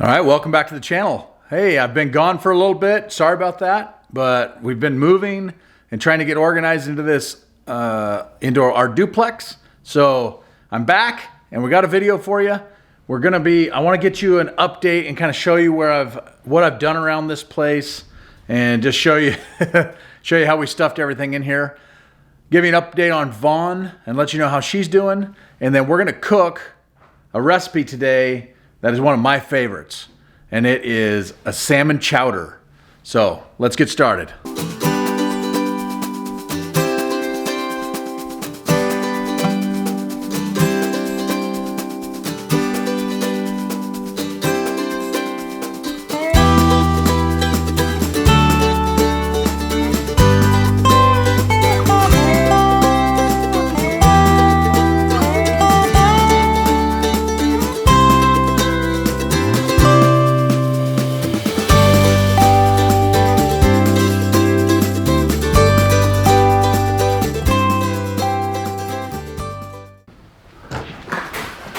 All right, welcome back to the channel. Hey, I've been gone for a little bit. Sorry about that, but we've been moving and trying to get organized into this, into our duplex. So I'm back and we got a video for you. I want to get you an update and kind of show you what I've done around this place and just show you, show you how we stuffed everything in here. Give you an update on Vaughn and let you know how she's doing. And then we're gonna cook a recipe today that is one of my favorites, and it is a salmon chowder. So let's get started.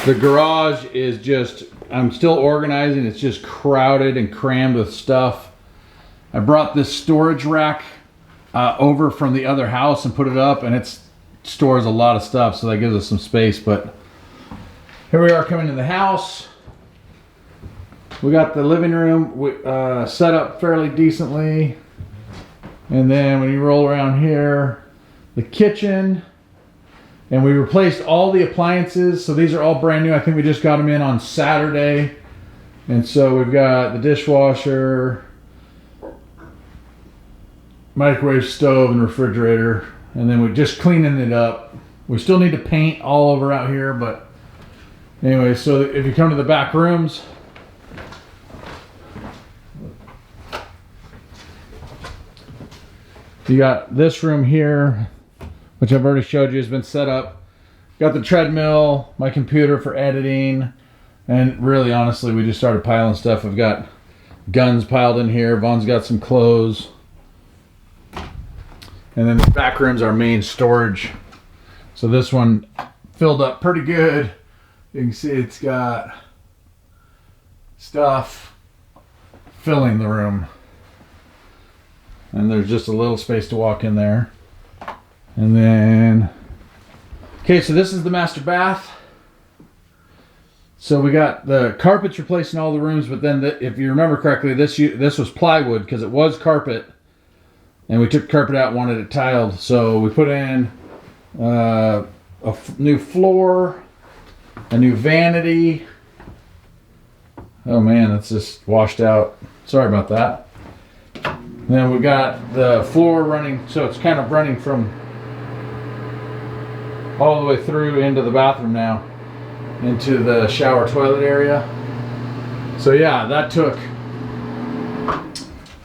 The garage is just, I'm still organizing, it's just crowded and crammed with stuff. I brought this storage rack over from the other house and put it up, and it stores a lot of stuff, so that gives us some space. But here we are coming to the house. We got the living room set up fairly decently. And then when you roll around here, the kitchen. And we replaced all the appliances, so these are all brand new. I think we just got them in on Saturday. And so we've got the dishwasher, microwave, stove, and refrigerator. And then we're just cleaning it up. We still need to paint all over out here, but anyway, so if you come to the back rooms, you got this room here, which I've already showed you has been set up. Got the treadmill, my computer for editing, and really honestly we just started piling stuff. I've got guns piled in here. Vaughn's got some clothes. And then the back room's our main storage. So this one filled up pretty good. You can see it's got stuff filling the room. And there's just a little space to walk in there. And then, okay, so this is the master bath. So we got the carpets replaced in all the rooms, but then if you remember correctly, this was plywood because it was carpet, and we took the carpet out and wanted it tiled. So we put in a new floor, a new vanity. Oh man, that's just washed out. Sorry about that. And then we got the floor running, so it's kind of running from all the way through into the bathroom now, into the shower toilet area. So yeah, that took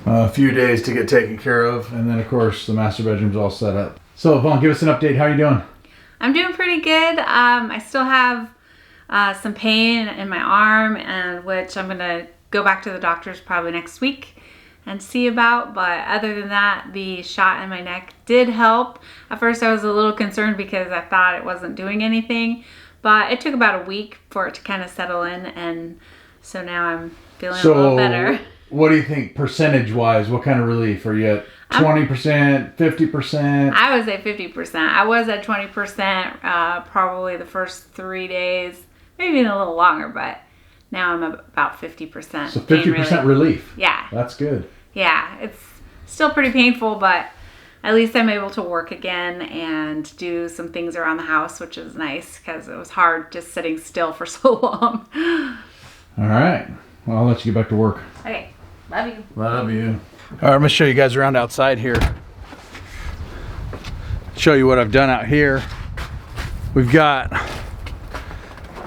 a few days to get taken care of. And then of course the master bedroom's all set up. So Vaughn, give us an update. How are you doing? I'm doing pretty good. I still have some pain in my arm, and which I'm gonna go back to the doctor's probably next week and see about, but other than that, the shot in my neck did help. At first I was a little concerned because I thought it wasn't doing anything, but it took about a week for it to kind of settle in, and so now I'm feeling a little better. What do you think percentage wise? What kind of relief are you at? 20%, 50%? I would say 50%. I was at 20% probably the first 3 days, maybe even a little longer, but now I'm about 50%. So 50% relief. Yeah. That's good. Yeah, it's still pretty painful, but at least I'm able to work again and do some things around the house, which is nice because it was hard just sitting still for so long. All right. Well, I'll let you get back to work. Okay. Love you. Love you. All right, I'm going to show you guys around outside here. Show you what I've done out here.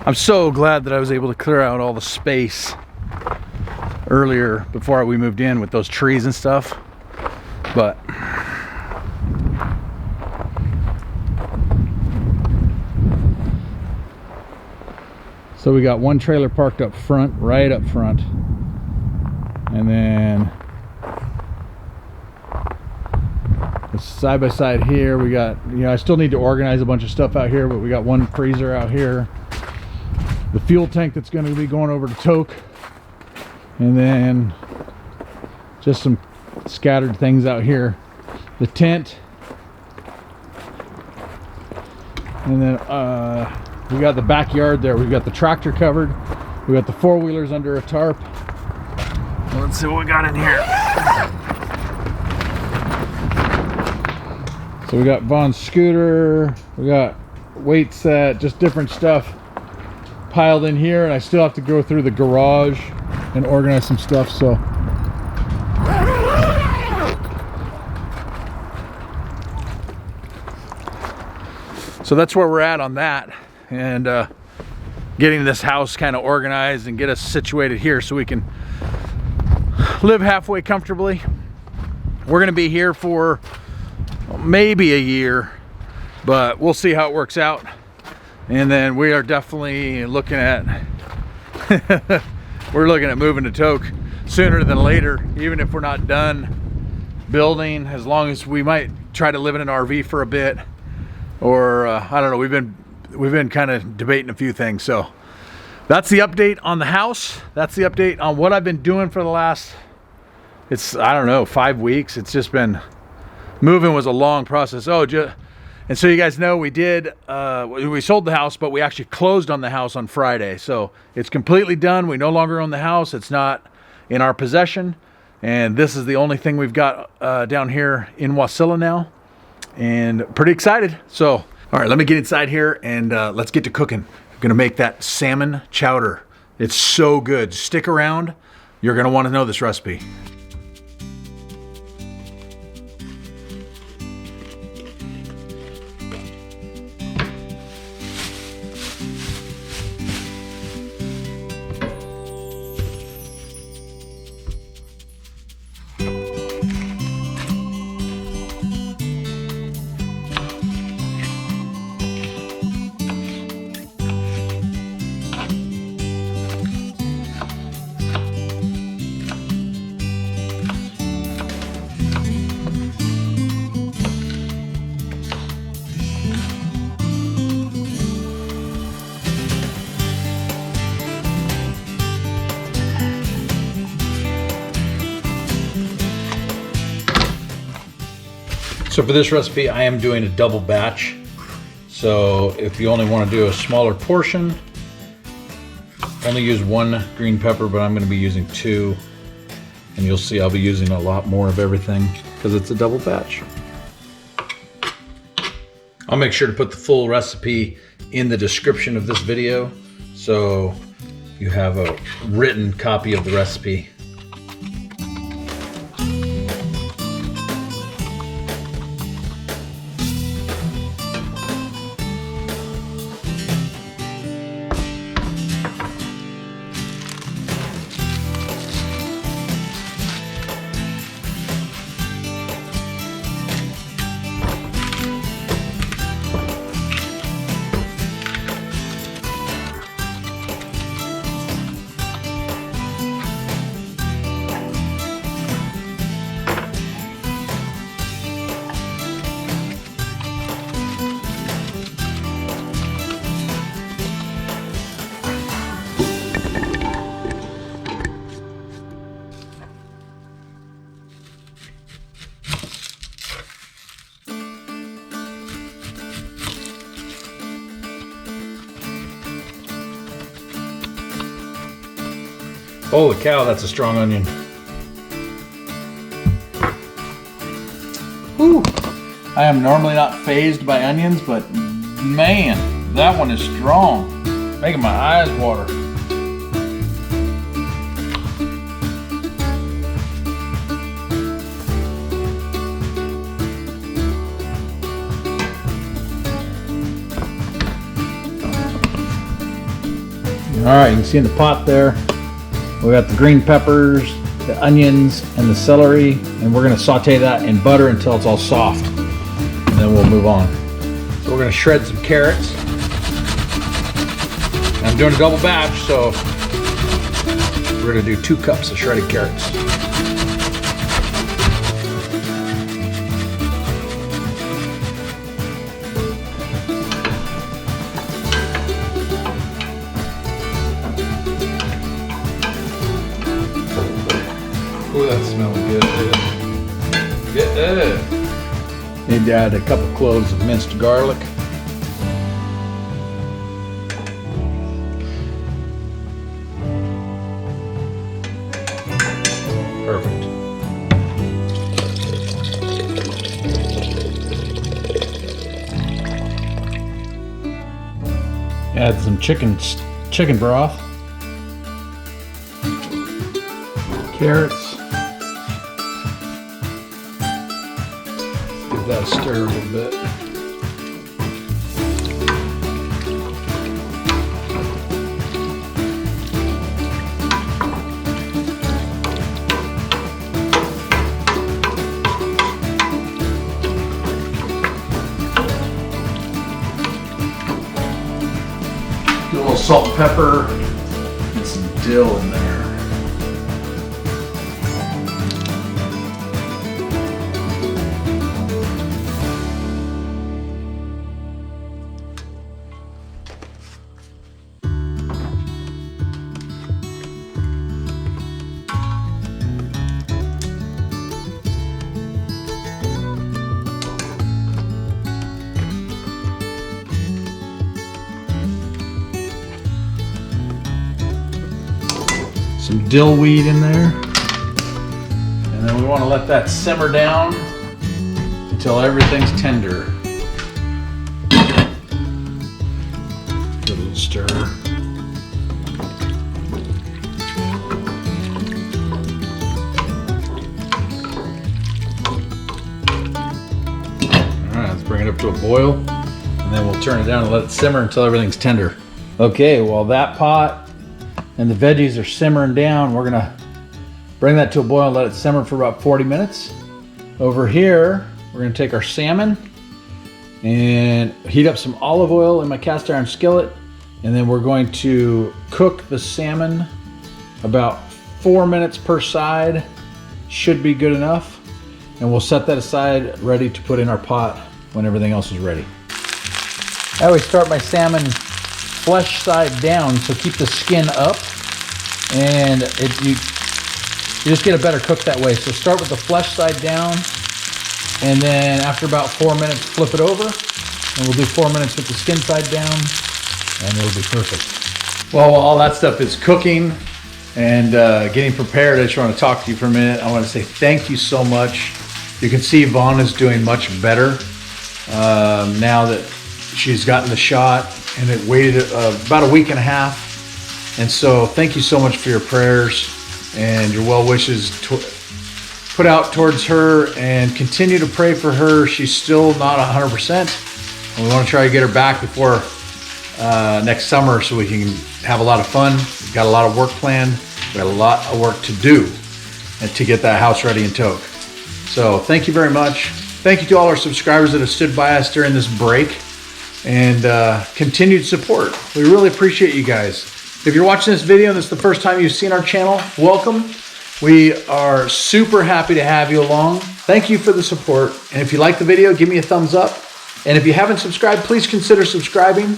I'm so glad that I was able to clear out all the space earlier before we moved in with those trees and stuff. But so we got one trailer parked up front, right up front. And then side by side here we got, I still need to organize a bunch of stuff out here, but we got one freezer out here. The fuel tank that's going to be going over to Toke. And then just some scattered things out here. The tent. And then we got the backyard there. We've got the tractor covered. We got the four-wheelers under a tarp. Let's see what we got in here. So we got Vaughn's scooter. We got weight set, just different stuff piled in here. And I still have to go through the garage and organize some stuff. So that's where we're at on that, and getting this house kind of organized and get us situated here so we can live halfway comfortably. We're gonna be here for maybe a year, but we'll see how it works out. And then we are definitely looking at we're looking at moving to Toke sooner than later, even if we're not done building, as long as we might try to live in an RV for a bit. Or I don't know, we've been kind of debating a few things. So that's the update on the house. That's the update on what I've been doing for the last, I don't know, 5 weeks. It's just been, moving was a long process. And so you guys know we sold the house, but we actually closed on the house on Friday. So it's completely done. We no longer own the house. It's not in our possession. And this is the only thing we've got down here in Wasilla now. And pretty excited. So, all right, let me get inside here and let's get to cooking. I'm gonna make that salmon chowder. It's so good. Stick around. You're gonna want to know this recipe. So for this recipe, I am doing a double batch. So if you only want to do a smaller portion, only use 1 green pepper, but I'm going to be using 2. And you'll see I'll be using a lot more of everything because it's a double batch. I'll make sure to put the full recipe in the description of this video, so you have a written copy of the recipe. Holy cow, that's a strong onion. Whew. I am normally not fazed by onions, but man, that one is strong. Making my eyes water. All right, you can see in the pot there, we got the green peppers, the onions, and the celery, and we're gonna saute that in butter until it's all soft, and then we'll move on. So we're gonna shred some carrots. I'm doing a double batch, so we're gonna do 2 cups of shredded carrots. Oh, that smells good. Good. Need to add a couple cloves of minced garlic. Perfect. Add some chicken broth. Carrots. Give that a stir a little bit. Do a little salt and pepper and some dill in there. Some dill weed in there, and then we want to let that simmer down until everything's tender. Give it a little stir. All right, let's bring it up to a boil, and then we'll turn it down and let it simmer until everything's tender. Okay, well that pot and the veggies are simmering down. We're gonna bring that to a boil and let it simmer for about 40 minutes. Over here, we're gonna take our salmon and heat up some olive oil in my cast iron skillet. And then we're going to cook the salmon about 4 minutes per side. Should be good enough. And we'll set that aside ready to put in our pot when everything else is ready. I always start my salmon flesh side down, so keep the skin up, and you just get a better cook that way. So start with the flesh side down, and then after about 4 minutes, flip it over, and we'll do 4 minutes with the skin side down, and it'll be perfect. Well, while all that stuff is cooking and getting prepared, I just want to talk to you for a minute. I want to say thank you so much. You can see Vaughn is doing much better now that she's gotten the shot, and it waited about a week and a half. And so thank you so much for your prayers and your well wishes put out towards her, and continue to pray for her. She's still not 100%, and we want to try to get her back before next summer so we can have a lot of fun. We've got a lot of work planned. We've got a lot of work to do and to get that house ready in Toke. So thank you very much. Thank you to all our subscribers that have stood by us during this break and continued support. We really appreciate you guys. If you're watching this video and this is the first time you've seen our channel, welcome. We are super happy to have you along. Thank you for the support. And if you like the video, give me a thumbs up. And if you haven't subscribed, please consider subscribing.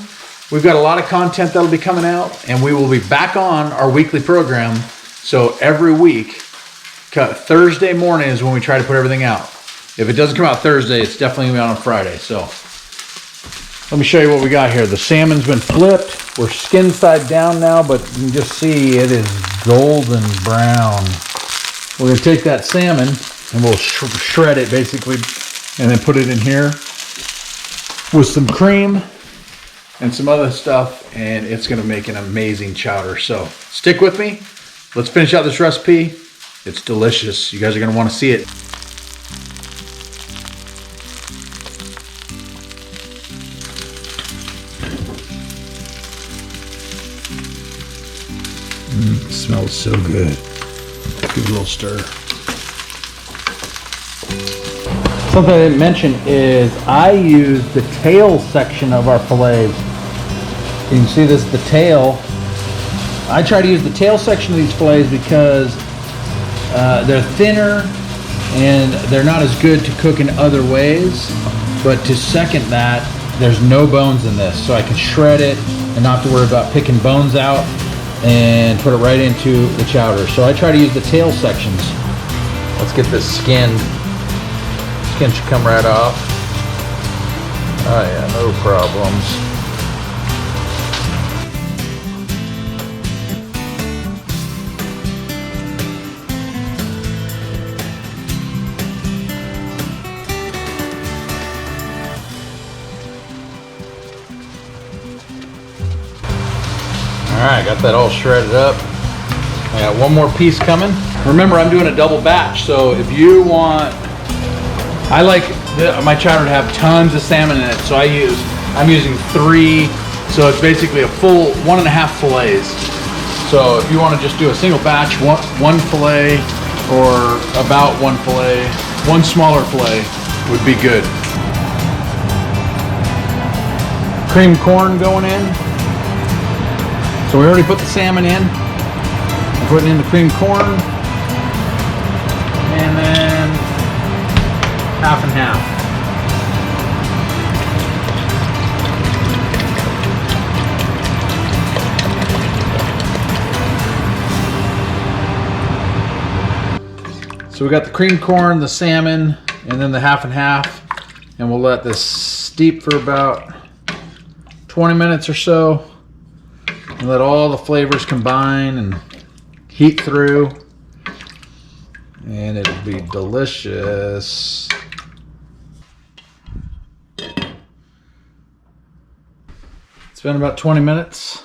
We've got a lot of content that'll be coming out, and we will be back on our weekly program. So every week, Thursday morning is when we try to put everything out. If it doesn't come out Thursday, it's definitely gonna be out on Friday. So let me show you what we got here. The salmon's been flipped. We're skin side down now, but you can just see it is golden brown. We're gonna take that salmon and we'll shred it basically, and then put it in here with some cream and some other stuff, and it's gonna make an amazing chowder. So stick with me. Let's finish out this recipe. It's delicious. You guys are gonna wanna see it. It smells so good. Give it a little stir. Something I didn't mention is I use the tail section of our fillets. You can see this, the tail. I try to use the tail section of these fillets because they're thinner and they're not as good to cook in other ways. But to second that, there's no bones in this, so I can shred it and not have to worry about picking bones out and put it right into the chowder. So I try to use the tail sections Let's get this skinned. Skin should come right off. Oh yeah, no problems. All right, got that all shredded up. I got one more piece coming. Remember, I'm doing a double batch, so if you want, I like my chowder to have tons of salmon in it, so I'm using 3, so it's basically a full 1.5 fillets. So if you want to just do a single batch, one fillet or about 1 fillet, 1 smaller fillet would be good. Cream corn going in. So we already put the salmon in. I'm putting in the cream corn. And then half and half. So we got the cream corn, the salmon, and then the half and half. And we'll let this steep for about 20 minutes or so. And let all the flavors combine and heat through. And it'll be delicious. It's been about 20 minutes.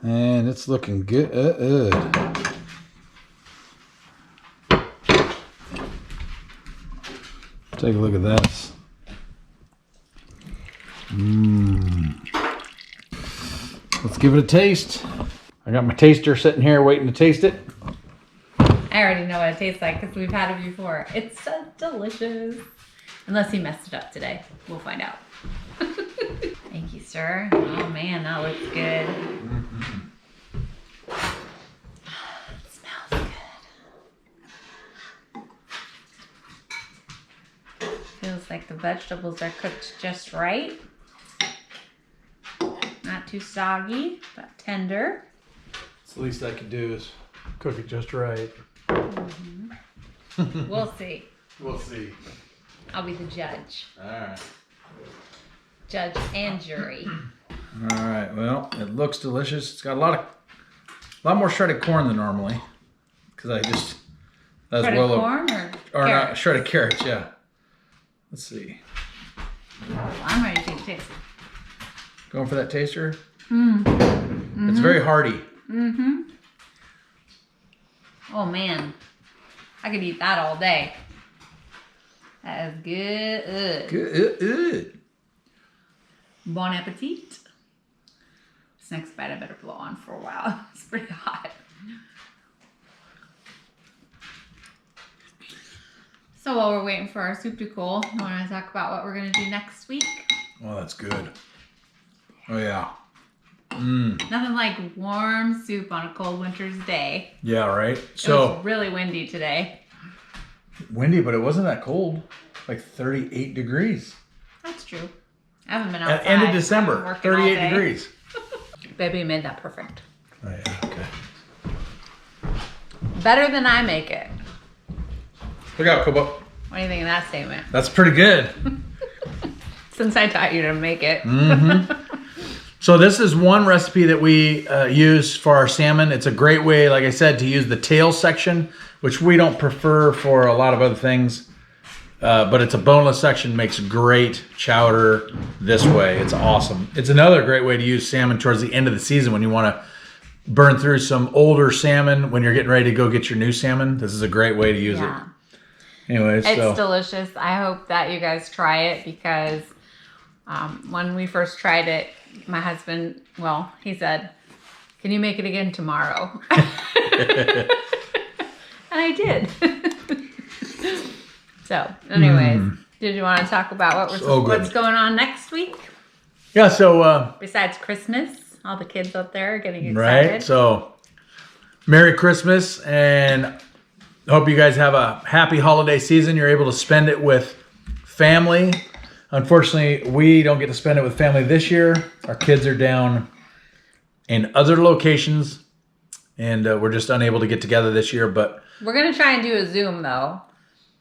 And it's looking good. Take a look at this. Let's give it a taste. I got my taster sitting here waiting to taste it. I already know what it tastes like because we've had it before. It's so delicious. Unless he messed it up today. We'll find out. Thank you, sir. Oh man, that looks good. It smells good. Feels like the vegetables are cooked just right. Not too soggy, but tender. It's the least I could do is cook it just right. We'll see. We'll see. I'll be the judge. All right. Judge and jury. All right. Well, it looks delicious. It's got a lot more shredded corn than normally, because I just Shredded corn or not shredded carrots. Yeah. Let's see. Oh, I'm ready to taste it. Going for that taster. It's very hearty. Oh man, I could eat that all day. That is good. Good. Bon appetit. This next bite I better blow on for a while. It's pretty hot. So while we're waiting for our soup to cool, I want to talk about what we're going to do next week. Oh, that's good. Oh yeah. Nothing like warm soup on a cold winter's day. Yeah, right. It was really windy today. Windy, but it wasn't that cold. Like 38 degrees. That's true. I haven't been outside. At the end of December, 38 degrees. Baby made that perfect. Oh yeah, okay. Better than I make it. Look out, Kobo. What do you think of that statement? That's pretty good. Since I taught you to make it. So this is one recipe that we use for our salmon. It's a great way, like I said, to use the tail section, which we don't prefer for a lot of other things. But it's a boneless section, makes great chowder this way. It's awesome. It's another great way to use salmon towards the end of the season when you want to burn through some older salmon when you're getting ready to go get your new salmon. This is a great way to use it. Anyways, it's delicious. I hope that you guys try it because when we first tried it, my husband, he said, "Can you make it again tomorrow?" And I did. So, anyways, did you want to talk about what's going on next week? Yeah, so... besides Christmas, all the kids out there are getting excited. Right, so Merry Christmas, and hope you guys have a happy holiday season. You're able to spend it with family. Unfortunately, we don't get to spend it with family this year. Our kids are down in other locations, and we're just unable to get together this year. But we're going to try and do a Zoom, though.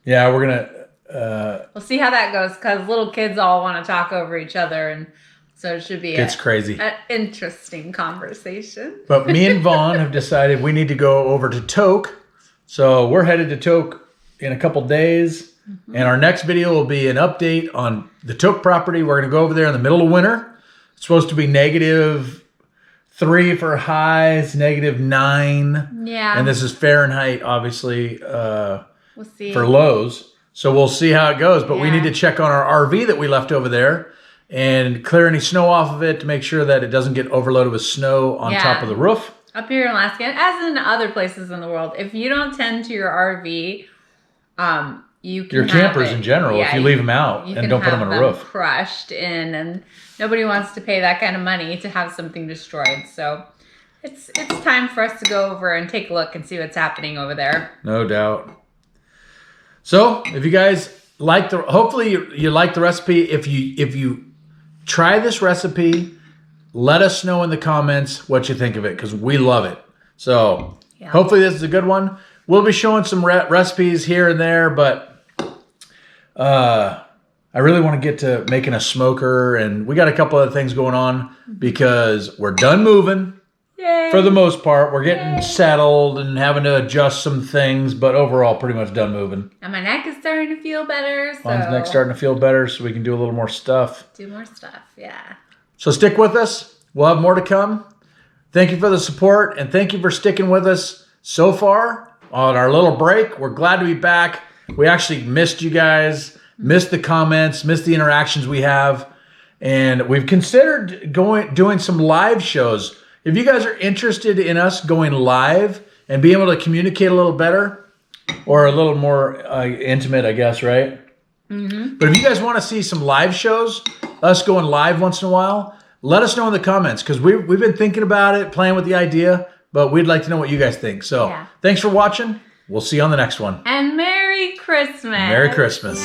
Yeah, we're going to... we'll see how that goes, because little kids all want to talk over each other, and so it should be crazy. An interesting conversation. But me and Vaughn have decided we need to go over to Tok. So we're headed to Tok in a couple days. Mm-hmm. And our next video will be an update on the Tok property. We're going to go over there in the middle of winter. It's supposed to be -3 for highs, -9. Yeah. And this is Fahrenheit, obviously, we'll see. for lows. So we'll see how it goes. But we need to check on our RV that we left over there and clear any snow off of it to make sure that it doesn't get overloaded with snow on top of the roof. Up here in Alaska, as in other places in the world, if you don't tend to your RV, you can your campers in general, if you leave them out and don't put them on a roof, crushed in, and nobody wants to pay that kind of money to have something destroyed. So it's time for us to go over and take a look and see what's happening over there. No doubt. So if you guys like hopefully you like the recipe. If you try this recipe, let us know in the comments what you think of it, because we love it. So hopefully this is a good one. We'll be showing some recipes here and there, but I really want to get to making a smoker, and we got a couple other things going on because we're done moving. Yay. For the most part. We're getting settled and having to adjust some things, but overall pretty much done moving. And my neck is starting to feel better. So Mine's neck's starting to feel better, so we can do a little more stuff. Do more stuff, yeah. So stick with us. We'll have more to come. Thank you for the support, and thank you for sticking with us so far on our little break. We're glad to be back. We actually missed you guys, missed the comments, missed the interactions we have, and we've considered doing some live shows. If you guys are interested in us going live and being able to communicate a little better, or a little more intimate, I guess, right? Mm-hmm. But if you guys want to see some live shows, us going live once in a while, let us know in the comments, because we've been thinking about it, playing with the idea, but we'd like to know what you guys think. So thanks for watching. We'll see you on the next one. And Merry Christmas. Merry Christmas.